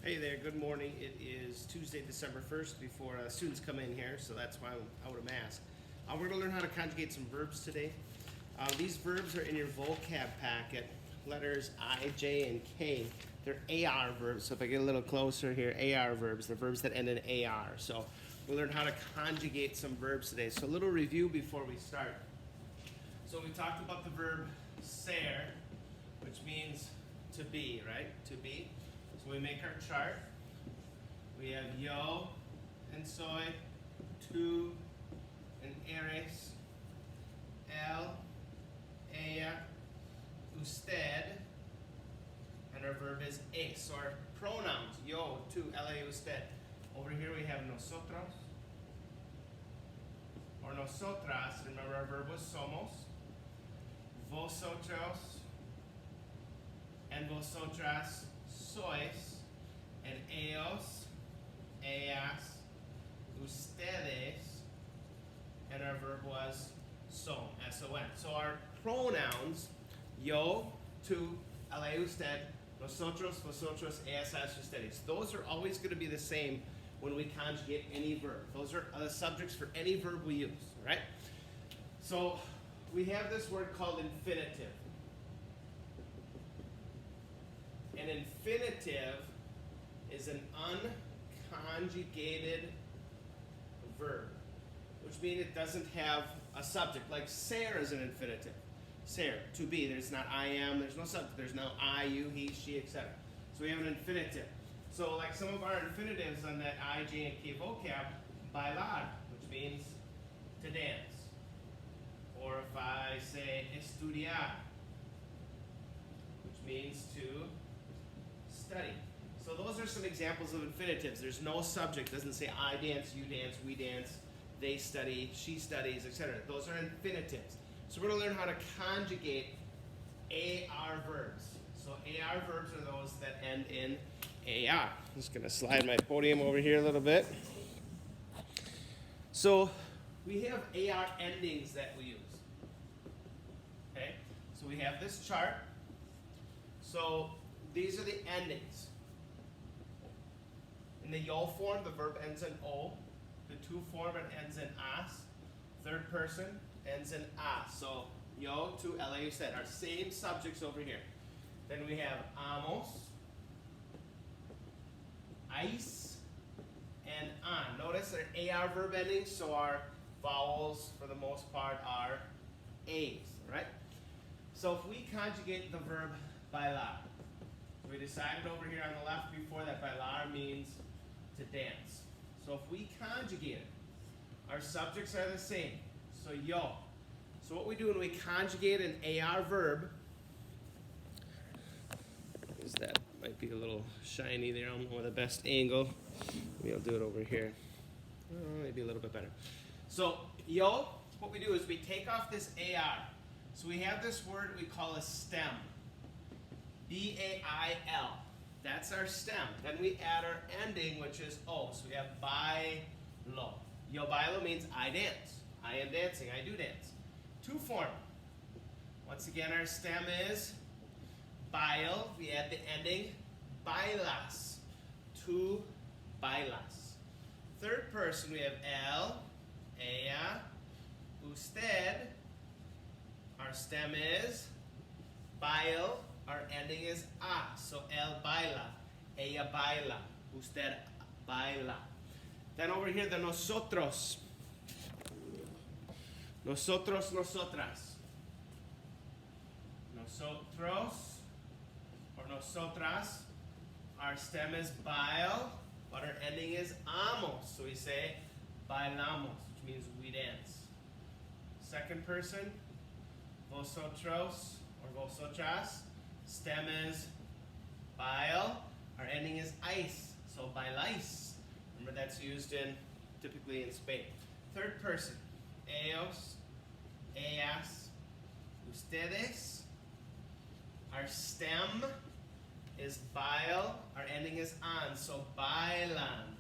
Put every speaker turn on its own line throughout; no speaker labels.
Hey there, good morning. It is Tuesday, December 1st before students come in here, so that's why I'm out of mask. We're going to learn how to conjugate some verbs today. These verbs are in your vocab packet, letters I, J, and K. They're AR verbs, so if I get a little closer here, AR verbs, they're verbs that end in AR. So we'll learn how to conjugate some verbs today. So a little review before we start. So we talked about the verb ser, which means to be, right? To be. So we make our chart. We have yo and soy, tú and eres, él, ella, usted, and our verb is es. So our pronouns, yo, tú, ella, usted. Over here we have nosotros or nosotras. Remember our verb was somos. Vosotros and vosotras sois, and ellos, ellas, ustedes, and our verb was son, S-O-N. So our pronouns, yo, tú, él, usted, nosotros, vosotros, ellas, ellas, ustedes. Those are always going to be the same when we conjugate any verb. Those are the subjects for any verb we use, right? So we have this word called infinitive. An infinitive is an unconjugated verb, which means it doesn't have a subject. Like ser is an infinitive. Ser, to be. There's not I am, there's no subject. There's no I, you, he, she, etc. So we have an infinitive. So like some of our infinitives on that I, J, and K vocab, bailar, which means to dance. Or if I say estudiar, which means to study. So those are some examples of infinitives. There's no subject. It doesn't say I dance, you dance, we dance, they study, she studies, etc. Those are infinitives. So we're going to learn how to conjugate AR verbs. So AR verbs are those that end in AR. I'm just going to slide my podium over here a little bit. So we have AR endings that we use. Okay? So we have this chart. So these are the endings. In the yo form, the verb ends in o. The tú form, it ends in as. Third person ends in as. So yo, tú, ella, usted are same subjects over here. Then we have amos, ice, and an. Notice they're AR verb endings, so our vowels, for the most part, are A's, right? So if we conjugate the verb bailar, we decided over here on the left before that bailar means to dance. So if we conjugate it, our subjects are the same. So yo. So what we do when we conjugate an AR verb is that might be a little shiny there. I don't know the best angle. Maybe I'll do it over here. Maybe a little bit better. So yo, what we do is we take off this AR. So we have this word we call a stem. B-A-I-L. That's our stem. Then we add our ending, which is O. So we have bailo. Yo bailo means I dance. I am dancing. I do dance. Two form. Once again, our stem is bail. We add the ending bailas. Tú bailas. Third person, we have él, ella, usted. Our stem is bail. Our ending is a. So él baila, ella baila, usted baila. Then over here, the nosotros. Nosotros, nosotras. Nosotros or nosotras. Our stem is bail, but our ending is amos. So we say bailamos, which means we dance. Second person, vosotros or vosotras. Stem is bail. Our ending is ice. So bailais. Remember that's used in typically in Spain. Third person. Ellos, ellas, ustedes. Our stem is bail. Our ending is an. So bailan.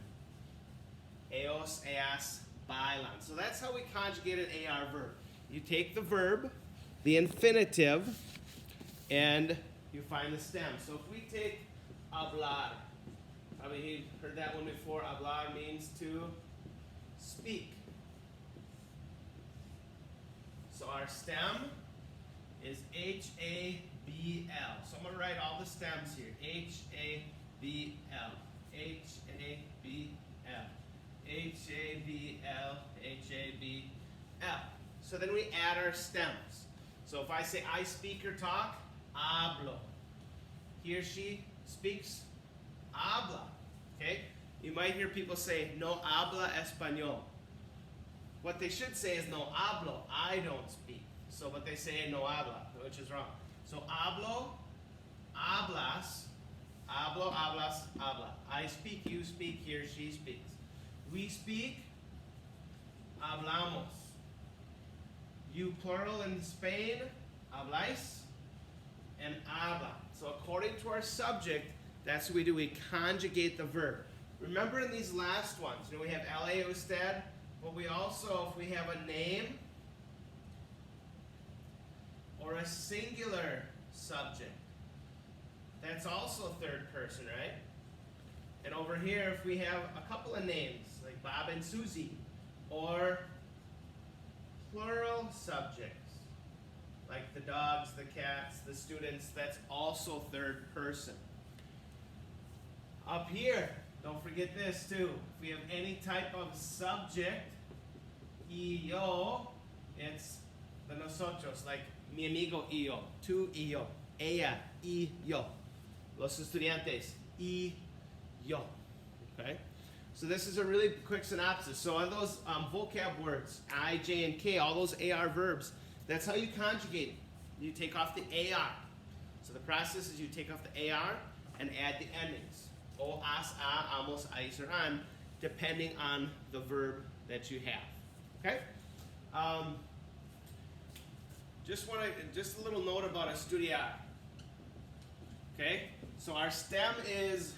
Ellos, ellas, bailan. So that's how we conjugate an AR verb. You take the verb, the infinitive, and you find the stem. So if we take hablar, Probably heard that one before. Hablar means to speak. So our stem is H-A-B-L. So I'm going to write all the stems here. H-A-B-L. H-A-B-L. H-A-B-L. H-A-B-L. So then we add our stems. So if I say I speak or talk, hablo. He or she speaks, habla. Okay? You might hear people say, no habla español. What they should say is no hablo, I don't speak. So, but they say no habla, which is wrong. So, hablo, hablas, hablo, hablas, habla. I speak, you speak, he or she speaks. We speak, hablamos. You plural in Spain, habláis, and habla. So according to our subject, that's what we do. We conjugate the verb. Remember in these last ones, we have LA usted, but we also, if we have a name or a singular subject, that's also third person, right? And over here, if we have a couple of names, like Bob and Susie, or plural subjects, like the dogs, the cats, the students, that's also third person. Up here, don't forget this too. If we have any type of subject, yo, it's the nosotros, like mi amigo yo, tú y yo, ella y yo, los estudiantes y yo. Okay? So this is a really quick synopsis. So on those vocab words, I, J, and K, all those AR verbs, that's how you conjugate it. You take off the AR. So the process is you take off the AR and add the endings. O, as, a, amos, ais, or an, depending on the verb that you have. Okay? Just a little note about estudiar. Okay? So our stem is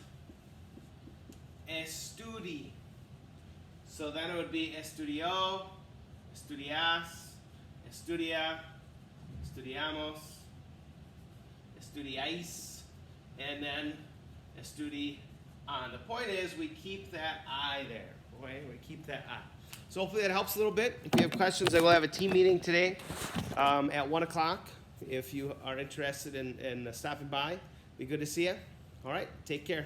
estudi. So then it would be estudió, estudias, estudia, estudiamos, estudiáis, and then estudian. The point is we keep that I there. Okay? We keep that I. So hopefully that helps a little bit. If you have questions, I will have a team meeting today at 1 o'clock. If you are interested in stopping by, be good to see you. All right, take care.